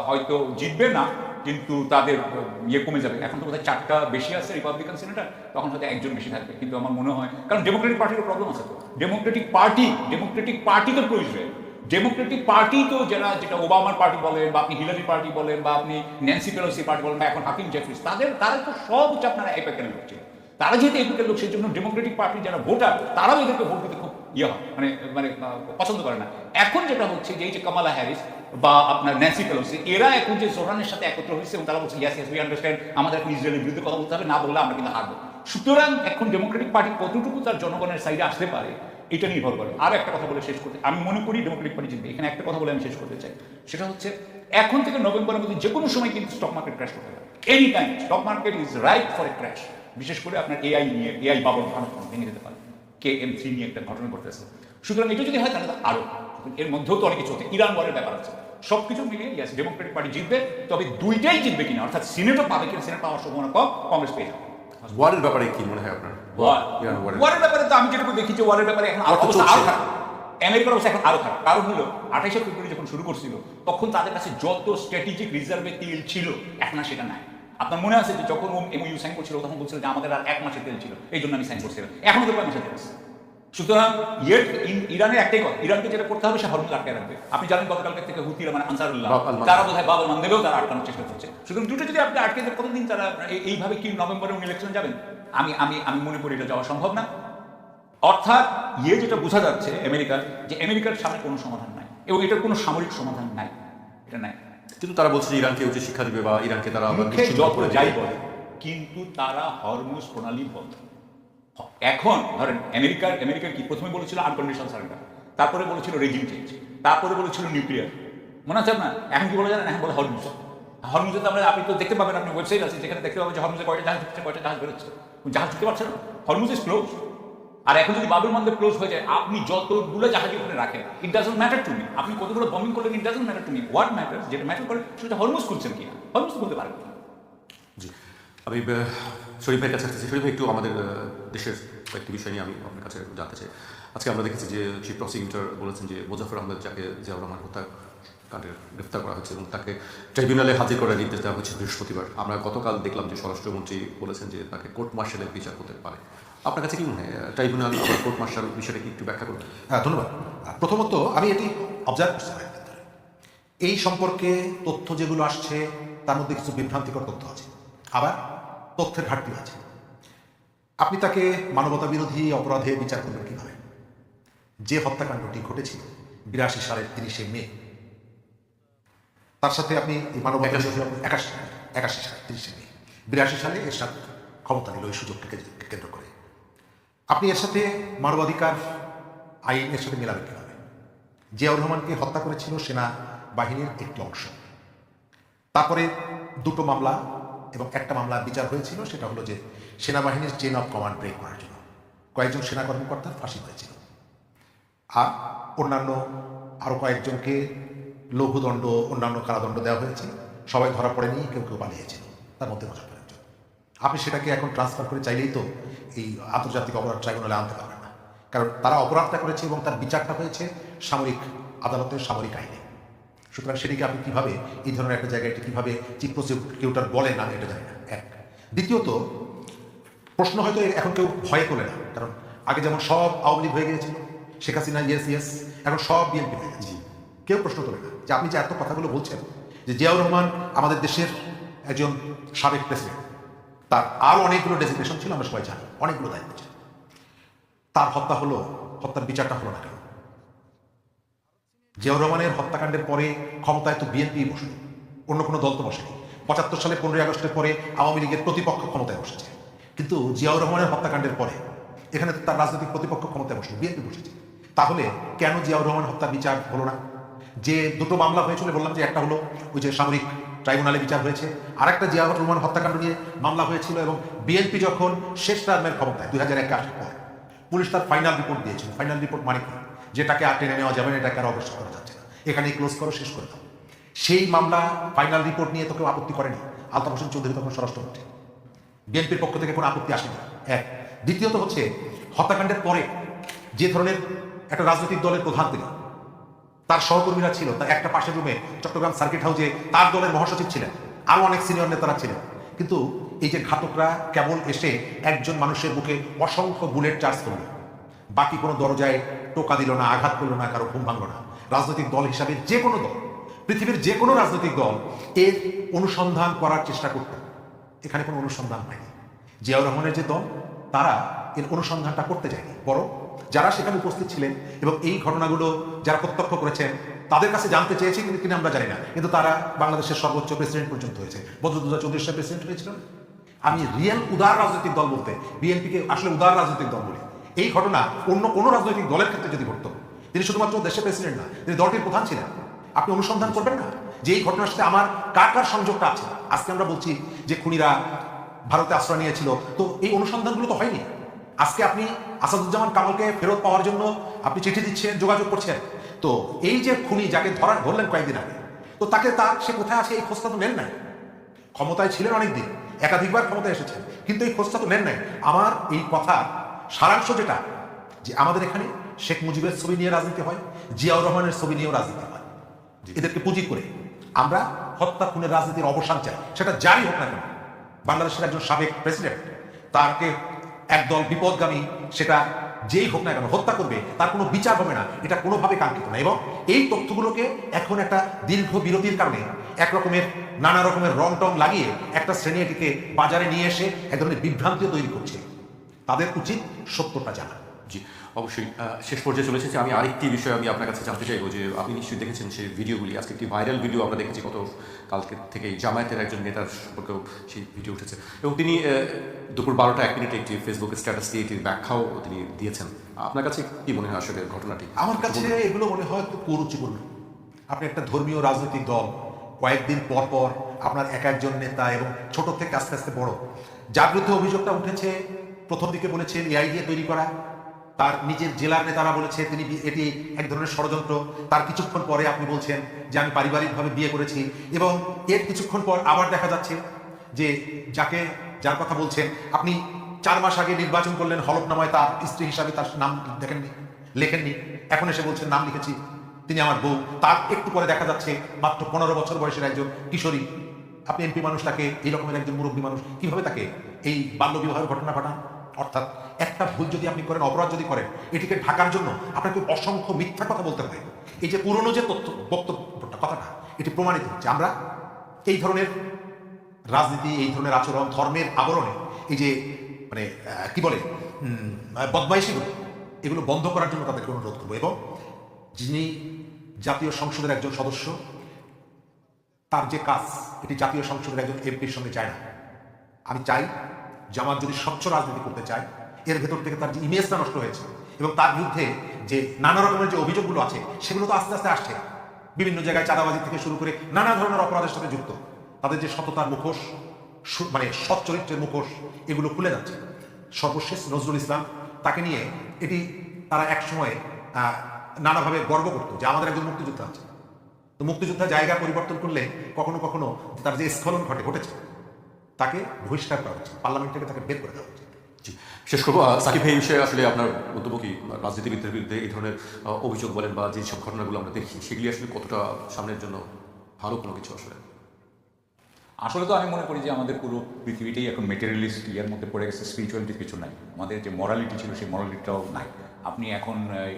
হয়তো জিতবে না, কিন্তু তাদের কমে যাবে। এখন তো বোধহয় 4টা বেশি আছে রিপাবলিকান সিনেটার, তখন হয়তো একজন বেশি থাকবে। কিন্তু আমার মনে হয়, কারণ ডেমোক্রেটিক পার্টির প্রবলেম আছে তো, ডেমোক্রেটিক পার্টি তো প্রয়োজন, ডেমোক্রেটিক পার্টি তো যেটা ওবামার পার্টি বলেন বা আপনি হিলারি পার্টি বলেন বা আপনি ন্যান্সি পেলোসি পার্টি বলেন বা এখন হাকিম জেফরিস, তারা তো সব হচ্ছে আপনারা এপিক্যাল লোক ছিল। তারা যেহেতু এপিক্যাল লোক, সেই জন্য ডেমোক্রেটিক পার্টির যারা ভোটার, তারাও এদেরকে ভোট দিতে খুব হয়, মানে পছন্দ করে না। এখন যেটা হচ্ছে যে এই যে কামালা হ্যারিস বা আপনার ন্যান্সি পেলোসি, এরা এখন যে জোরানের সাথে একত্র হয়েছে এবং তারা বলছে ইয়েস উই আন্ডারস্ট্যান্ড, আমাদের এখন ইসরায়েলের বিরুদ্ধে কথা বলতে হবে, না বললে আমরা কিন্তু হারবো। সুতরাং এখন ডেমোক্রেটিক পার্টি কতটুকু তার জনগণের সাইডে আসতে পারে এটা নির্ভর করে। আর একটা কথা বলে শেষ করতে, আমি মনে করি ডেমোক্রেটিক পার্টি জিতবে। এখানে একটা কথা বলে আমি শেষ করতে চাই, সেটা হচ্ছে এখন থেকে নভেম্বরের মধ্যে যে কোনো সময় কিন্তু স্টক মার্কেট ক্র্যাশ করতে পারে, any time stock market is right for a crash. বিশেষ করে আপনার এআই বাবল ভেঙে যেতে পারে, KM3 নিয়ে একটা ঘটনা ঘটতেছে। সুতরাং এটা যদি হয় তাহলে আরো, এর মধ্যেও তো অনেক কিছু হচ্ছে, ইরান ওয়ারের ব্যাপার আছে, সবকিছু মিলিয়ে ইয়াস ডেমোক্রেটিক পার্টি জিতবে। তবে দুইটাই জিতবে কিনা, অর্থাৎ সিনেটও পাবে কিনা, সিনেট পাওয়ার সম্ভাবনা কম, কংগ্রেস পেয়ে যাবে। ওয়ারের ব্যাপারে কি মনে হয় আপনার? ওয়ারের ব্যাপারে তো আমি যেটুকু দেখি যে ওয়ারের ব্যাপারে এখন অবস্থা আরো খারাপ, আমেরিকার অবস্থা এখন আরো খারাপ। কারণ হলো 28শে ফেব্রুয়ারি যখন শুরু করছিল, তখন তাদের কাছে যত স্ট্র্যাটেজিক রিজার্ভে তেল ছিল এখন আর সেটা নাই। আপনার মনে আছে যে যখন MOU সাইন করছিল তখন বলছিল যে আমাদের আর 1 মাসের তেল ছিল, এই জন্য আমি সাইন করছিলাম, এখনো তো 1 মাসের তেল আছে। সুতরাং ইরানের একটাই কথা, ইরানকে যেটা করতে হবে সে হরমুজ আটকে রাখবে। আপনি জানেন গতকালকে থেকে হুতিরা মানে আনসারুল্লাহ, তারা বোধহয় বাবুল মান্দেবেও তারা আটকানোর চেষ্টা করছে। সুতরাং দুটো যদি আপনি আটকে দেন, কতদিন তারা এইভাবে কি নভেম্বরে ইলেকশন যাবেন? আমি মনে করি এটা যাওয়া সম্ভব না। অর্থাৎ যেটা বোঝা যাচ্ছে আমেরিকার, যে আমেরিকার সামনে কোনো সমাধান নাই এবং এটার কোনো সামরিক সমাধান নাই, এটা নাই। কিন্তু তারা বলছে যে ইরানকে উচ্চ শিক্ষা দিবে বা ইরানকে তারা যাই বলে, কিন্তু তারা হরমুজ প্রণালী বন্ধ। এখন ধরেন আমেরিকার কি প্রথমে বলেছিল আনকন্ডিশনাল সারেন্ডার, তারপরে বলেছিল রেজিম চেঞ্জ, তারপরে বলেছিল নিউক্লিয়ার, মনে আছে না? এখন কি বলে জানেন? এখন বলে হরমুজ। হরমুজে তো আপনি তো দেখতে পাবেন, আপনি ওয়েবসাইট আছে যেখানে দেখতে পাবেন যে হরমুজে কয়টা জাহাজ ঢুকছে, কয়টা জাহাজ বেরোচ্ছে, জাহাজ ঢুকতে পারছে না, হরমুজ ইজ ক্লোজ। আর এখন যদি বাবুল মান্দেব ক্লোজ হয়ে যায়, আপনি যতগুলো জাহাজ ওখানে রাখেন, it doesn't matter to me, আপনি কতগুলো বম্বিং করলেন, it doesn't matter to me. What matter, যেটা ম্যাটার করে সেটা হরমুজ খুলছেন কিনা, হরমুজ খুলতে পারবেন না। জি, আমি শরীফ ভাইয়ের কাছে আসতেছি। শরীফ ভাই, একটু আমাদের দেশের কয়েকটি বিষয় নিয়ে আমি আপনার কাছে জানতে চাই। আজকে আমরা দেখেছি যে চিফ প্রসিকিউটর বলেছেন যে মোজাফর আহমেদ, যাকে জিয়াউর রহমান হত্যাকাণ্ডে গ্রেফতার করা হয়েছে এবং তাকে ট্রাইব্যুনালে হাজির করার নির্দেশ দেওয়া হয়েছে বৃহস্পতিবার। আমরা গতকাল দেখলাম যে স্বরাষ্ট্রমন্ত্রী বলেছেন যে তাকে কোর্ট মার্শালের বিচার হতে পারে। আপনার কাছে কি মনে হয় ট্রাইব্যুনাল আবার কোর্ট মার্শাল বিষয়টা কি একটু ব্যাখ্যা করবেন? হ্যাঁ, ধন্যবাদ। প্রথমত আমি এটি অবজার্ভ করছি এই সম্পর্কে তথ্য যেগুলো আসছে তার মধ্যে কিছু বিভ্রান্তিকর তথ্য আছে, আবার তথ্যের ঘাটতি আছে। আপনি তাকে মানবতা বিরোধী অপরাধে বিচার করবেন কিভাবে? যে হত্যাকাণ্ডটি ঘটেছিল 82 সালের 30শে মে, তার সাথে আপনি মানবতা 81 সালের 30শে মে, 82 সালে এর সাথে ক্ষমতা নিল এই সুযোগকে কেন্দ্র করে। আপনি এর সাথে মানবাধিকার আইনের সাথে মেলাবেন কিভাবে? জিয়াউর রহমানকে হত্যা করেছিল সেনা বাহিনীর একটি অংশ। তারপরে 2টো মামলা এবং একটা মামলার বিচার হয়েছিল, সেটা হলো যে সেনাবাহিনীর চেইন অফ কমান্ড ব্রেক করার জন্য কয়েকজন সেনা কর্মকর্তার ফাঁসি হয়েছিল, আর অন্যান্য আরও কয়েকজনকে লঘুদণ্ড, অন্যান্য কারাদণ্ড দেওয়া হয়েছিল। সবাই ধরা পড়েনি, কেউ কেউ পালিয়েছিল, তার মধ্যে মোজাফর একজন। আপনি সেটাকে এখন ট্রান্সফার করে চাইলেই তো এই আন্তর্জাতিক অপরাধ ট্রাইব্যুনালে আনতে পারবেন না, কারণ তারা অপরাধটা করেছে এবং তার বিচারটা হয়েছে সামরিক আদালতের সামরিক আইনে। সুতরাং সেটিকে আপনি কীভাবে এই ধরনের একটা জায়গায় কীভাবে চিফ প্রসিকিউটর বলেন, আমি এটা জানি না। এক, দ্বিতীয়ত প্রশ্ন হয়তো এখন কেউ ভয়ে তোলে না, কারণ আগে যেমন সব আওয়ামী লীগ হয়ে গিয়েছিল, শেখ হাসিনা ইয়েস, এখন সব বিএনপি হয়ে গেছে। কেউ প্রশ্ন তোলে না যে আপনি যে এত কথাগুলো বলছেন যে জিয়াউর রহমান আমাদের দেশের একজন সাবেক প্রেসিডেন্ট, তার আরও অনেকগুলো ডেজিগনেশন ছিল, আমরা সবাই জানি, অনেকগুলো দায়িত্ব ছিল, তার হত্যা হলো, হত্যার বিচারটা হলো না কেন? জিয়াউর রহমানের হত্যাকাণ্ডের পরে ক্ষমতায় তো বিএনপি বসল, অন্য কোনো দল তো বসেনি। 75 সালে 15ই আগস্টের পরে আওয়ামী লীগের প্রতিপক্ষ ক্ষমতায় বসেছে, কিন্তু জিয়াউর রহমানের হত্যাকাণ্ডের পরে এখানে তো তার রাজনৈতিক প্রতিপক্ষ ক্ষমতায় বসল, বিএনপি বসেছে। তাহলে কেন জিয়াউর রহমান হত্যার বিচার হলো না? যে দুটো মামলা হয়েছিল, বললাম যে একটা হলো ওই যে সামরিক ট্রাইব্যুনালে বিচার হয়েছে, আর একটা জিয়াউর রহমান হত্যাকাণ্ড নিয়ে মামলা হয়েছিল, এবং বিএনপি যখন শেষ টার্মের ক্ষমতায় 2001 আসার পর পুলিশ তার ফাইনাল রিপোর্ট দিয়েছিল। ফাইনাল রিপোর্ট মানে কি? যেটাকে আর টেনে নেওয়া যাবে না, এটাকে আর অগ্রসর করা যাচ্ছে না, এখানেই ক্লোজ করো, শেষ করে দাও। সেই মামলা ফাইনাল রিপোর্ট নিয়ে তো কেউ আপত্তি করেনি। আলতাফ হোসেন চৌধুরী তখন স্বরাষ্ট্রমন্ত্রী, বিএনপির পক্ষ থেকে কোনো আপত্তি আসেনি। এক। দ্বিতীয়ত হচ্ছে হত্যাকাণ্ডের পরে যে ধরনের একটা রাজনৈতিক দলের প্রধান তিনি, তার সহকর্মীরা ছিল, তার একটা পাশের রুমে চট্টগ্রাম সার্কিট হাউসে তার দলের মহাসচিব ছিলেন, আরও অনেক সিনিয়র নেতারা ছিলেন। কিন্তু এই যে ঘাতকরা কেবল এসে একজন মানুষের বুকে অসংখ্য বুলেট চার্জ করল, বাকি কোনো দরজায় টোকা দিল না, আঘাত করলো না, কারো ঘুম ভাঙল না। রাজনৈতিক দল হিসাবে যে কোনো দল, পৃথিবীর যে কোনো রাজনৈতিক দল এর অনুসন্ধান করার চেষ্টা করত, এখানে কোনো অনুসন্ধান হয়নি। জিয়াউর রহমানের যে দল, তারা এর অনুসন্ধানটা করতে যায়নি, বরং যারা সেখানে উপস্থিত ছিলেন এবং এই ঘটনাগুলো যারা প্রত্যক্ষ করেছেন তাদের কাছে জানতে চেয়েছে, কিন্তু কিনা আমরা জানি না, কিন্তু তারা বাংলাদেশের সর্বোচ্চ প্রেসিডেন্ট পর্যন্ত হয়েছে। বদরুদ্দোজা চৌধুরী সাহেব প্রেসিডেন্ট হয়েছিলেন। আমি রিয়েল উদার রাজনৈতিক দল বলতে বিএনপিকে আসলে উদার রাজনৈতিক দল বলি। এই ঘটনা অন্য কোনো রাজনৈতিক দলের ক্ষেত্রে যদি ঘটত, তিনি শুধুমাত্র দেশের প্রেসিডেন্ট না, তিনি দলটির প্রধান ছিলেন, আপনি অনুসন্ধান করবেন না যে এই ঘটনার সাথে আমার কার কার সংযোগটা আছে। আজকে আমরা বলছি যে খুনিরা ভারতে আশ্রয় নিয়েছিল, তো এই অনুসন্ধানগুলো তো হয়নি। আজকে আপনি আসাদুজ্জামান কামালকে ফেরত পাওয়ার জন্য আপনি চিঠি দিচ্ছেন, যোগাযোগ করছেন, তো এই যে খুনি যাকে ধরলেন কয়েকদিন আগে, তো তাকে সে কোথায় আছে এই খোঁজটা তো নেন নাই। ক্ষমতায় ছিলেন অনেকদিন, একাধিকবার ক্ষমতায় এসেছেন, কিন্তু এই খোঁজটা তো নেন নাই। আমার এই কথা সারাংশ যেটা, যে আমাদের এখানে শেখ মুজিবের ছবি নিয়ে রাজনীতি হয়, জিয়াউর রহমানের ছবি নিয়েও রাজনীতি হয়। এদেরকে পুঁজি করে আমরা হত্যা খুনের রাজনীতির অবসান চাই, সেটা যাই হোক না কেন। বাংলাদেশের একজন সাবেক প্রেসিডেন্ট, তাকে একদল বিপদগামী, সেটা যেই হোক না কেন, হত্যা করবে, তার কোনো বিচার হবে না, এটা কোনোভাবে কাঙ্ক্ষিত না। এবং এই তথ্যগুলোকে এখন একটা দীর্ঘ বিরতির কারণে এক রকমের নানা রকমের রং টং লাগিয়ে একটা শ্রেণী এটিকে বাজারে নিয়ে এসে এক ধরনের বিভ্রান্তিও তৈরি করছে। তাদের উচিত সত্যটা জানা। জি, অবশ্যই। শেষ পর্যায়ে চলে এসেছি। আমি আরেকটি বিষয় আমি আপনার কাছে জানতে চাইবো, যে আপনি নিশ্চয়ই দেখেছেন সেই ভিডিওগুলি। আজকে একটি ভাইরাল ভিডিও আমরা দেখেছি, কালকে থেকে জামায়াতের একজন নেতার সম্পর্কেও সেই ভিডিও উঠেছে, এবং তিনি দুপুর 12:01 একটি ফেসবুকে স্ট্যাটাস দিয়ে এটির ব্যাখ্যাও তিনি দিয়েছেন। আপনার কাছে কি মনে হয় আসলে ঘটনাটি? আমার কাছে এগুলো মনে হয় খুব কুরুচিপূর্ণ। আপনি একটা ধর্মীয় রাজনৈতিক দল, কয়েকদিন পর পর আপনার এক একজন নেতা, এবং ছোট থেকে আস্তে আস্তে বড়, যার বিরুদ্ধে অভিযোগটা উঠেছে, প্রথম দিকে বলেছেন এআই দিয়ে তৈরি করা, তার নিজের জেলার নেতারা বলেছে তিনি এটি এক ধরনের ষড়যন্ত্র, তার কিছুক্ষণ পরে আপনি বলছেন যে আমি পারিবারিকভাবে বিয়ে করেছি, এবং এর কিছুক্ষণ পর আবার দেখা যাচ্ছে যে যার কথা বলছেন আপনি 4 মাস আগে নির্বাচন করলেন, হলফনামায় তার স্ত্রী হিসাবে তার নাম লেখেননি, এখন এসে বলছেন নাম লিখেছি, তিনি আমার বউ। তার একটু পরে দেখা যাচ্ছে মাত্র 15 বছর বয়সের একজন কিশোরী, আপনি এমপি মানুষ, তাকে এই রকমের একজন মুরব্বী মানুষ কিভাবে তাকে এই বাল্যবিবাহের ঘটনা ঘটান? অর্থাৎ একটা ভুল যদি আপনি করেন, অপরাধ যদি করেন, এটিকে ঢাকার জন্য আপনাকে অসংখ্য মিথ্যা কথা বলতে হয়। এই যে পুরনো যে বক্তব্যটা, কথাটা, এটি প্রমাণিত হচ্ছে। আমরা এই ধরনের রাজনীতি, এই ধরনের আচরণ, ধর্মের আবরণে এই যে মানে কি বলে বদমাইশিগুলো, এগুলো বন্ধ করার জন্য তাদেরকে অনুরোধ করবো। এবং যিনি জাতীয় সংসদের একজন সদস্য, তার যে কাজ, এটি জাতীয় সংসদের একজন এমপির সঙ্গে যায় না। আমি চাই জামাত যদি স্বচ্ছ রাজনীতি করতে চায়, এর ভেতর থেকে তার যে ইমেজটা নষ্ট হয়েছে, এবং তার বিরুদ্ধে যে নানা রকমের যে অভিযোগগুলো আছে, সেগুলো তো আস্তে আস্তে আসছে। বিভিন্ন জায়গায় চাঁদাবাজি থেকে শুরু করে নানা ধরনের অপরাধের সাথে যুক্ত। তাদের যে সততার মুখোশ, মানে সৎ চরিত্রের মুখোশ, এগুলো খুলে যাচ্ছে। সর্বশেষ নজরুল ইসলাম, তাকে নিয়ে এটি তারা এক সময় নানাভাবে গর্ব করতো যে আমাদের একজন মুক্তিযোদ্ধা আছে। তো মুক্তিযোদ্ধা জায়গা পরিবর্তন করলে কখনো কখনো তার যে স্খলন ঘটেছে, তাকে বহিষ্কার করা উচিত, পার্লামেন্ট থেকে তাকে বের করে দেওয়া উচিত। জি, শেষ করবো। সাকিব ভাই, এই বিষয়ে আসলে আপনার মন্তব্য কি? রাজনীতিবিদদের বিরুদ্ধে এই ধরনের অভিযোগ বলেন বা যেসব ঘটনাগুলো আমরা দেখি, সেগুলি আসলে কতটা সামনের জন্য ভালো কোনো কিছু? আসলে তো আমি মনে করি যে আমাদের পুরো পৃথিবীটাই এখন মেটেরিয়ালিস্ট ইয়ার মধ্যে পড়ে গেছে, স্পিরিচুয়ালিটির কিছু নাই। আমাদের যে মরালিটি ছিল, সেই মরালিটিটাও নাই। আপনি এখন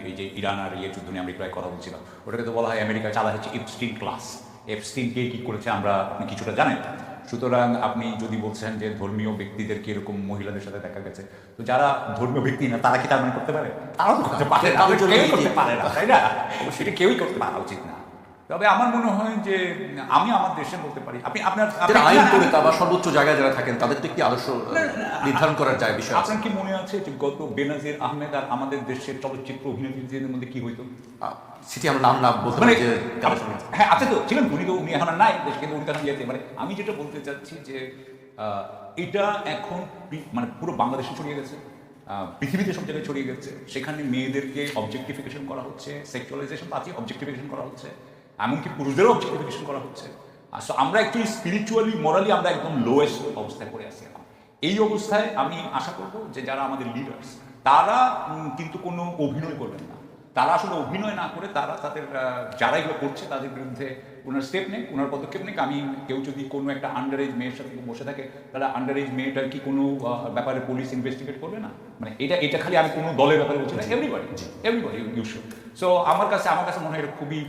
এই যে ইরান আর যুদ্ধ নিয়ে আমরা প্রায় কথা বলছিলাম, ওটাকে তো বলা হয় আমেরিকা চালা হচ্ছে এপস্টিন ক্লাস। এপস্টিনকে কী করেছে আপনি কিছুটা জানেন। সুতরাং আপনি যদি বলছেন যে ধর্মীয় ব্যক্তিদেরকে এরকম মহিলাদের সাথে দেখা গেছে, তো যারা ধর্মীয় ব্যক্তি না, তারা কি তার মানে করতে পারে? তারাও তো করতে পারে না, তাই না? সেটা কেউই করতে পারা উচিত না। তবে আমার মনে হয় যে আমি আমার দেশে বলতে পারি আপনার যারা আইন করে তা বা সর্বোচ্চ জায়গায় যারা থাকেন তাদের তো একটি আদর্শ নির্ধারণ করার যায় বিষয় আছে। আপনার কি মনে আছে যে গত বেনাজির আহমেদ আর আমাদের দেশের চলচ্চিত্র অভিনেত্রীদের মধ্যে কি হইতো? সেটি আমরা নাম না বলতে মানে পারি যে হ্যাঁ আছে তো, ছিলেন উনি এখন আর নাই দেশে, কিন্তু উনি তখন যেতে মানে আমি যেটা বলতে চাচ্ছি যে এটা এখন মানে পুরো বাংলাদেশে ছড়িয়ে গেছে, পৃথিবীতে সব জায়গায় ছড়িয়ে গেছে। সেখানে মেয়েদেরকে অবজেক্টিফিকেশন করা হচ্ছে, সেক্সুয়ালাইজেশন আছে, অবজেক্টিফিকেশন করা হচ্ছে, এমনকি পুরুষদেরও অবজেক্টিফিকেশন করা হচ্ছে। সো আমরা অ্যাকচুয়ালি স্পিরিচুয়ালি মোরালি আমরা একদম লোয়েস্ট অবস্থায় পড়ে আছি এখন। এই অবস্থায় আমি আশা করব যে যারা আমাদের লিডার্স তারা কিন্তু কোনো অভিনয় করবেন না, তারা আসলে অভিনয় না করে তারা তাদের যারা এগুলো করছে তাদের বিরুদ্ধে ওনার স্টেপ নেই, ওনার পদক্ষেপ নেই। আমি কেউ যদি কোনো একটা আন্ডার এজ মেয়ের সাথে বসে থাকে তাহলে আন্ডার এজ মেয়েটার কি কোনো ব্যাপারে পুলিশ ইনভেস্টিগেট করবে না? মানে এটা খালি আমি কোনো দলের ব্যাপারে বলছি না, এভরিবডি ইউ শুড। সো আমার কাছে মনে হয় এটা খুবই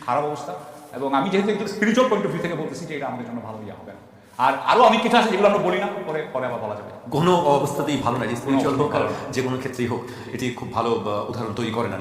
খারাপ অবস্থা, এবং আমি যেহেতু একটু স্পিরিচুয়াল পয়েন্ট অফ ভিউ থেকে বলতেছি যে এটা আমাদের জন্য ভালো ইয়ে হবে না। আর আরও অনেক কিছু আছে যেগুলো আমরা বলি না, পরে আবার বলা যাবে। কোনো অবস্থাতেই ভালো না, স্পিরিচুয়াল হোক আর যে কোনো ক্ষেত্রেই হোক, এটি খুব ভালো উদাহরণ তৈরি করে না।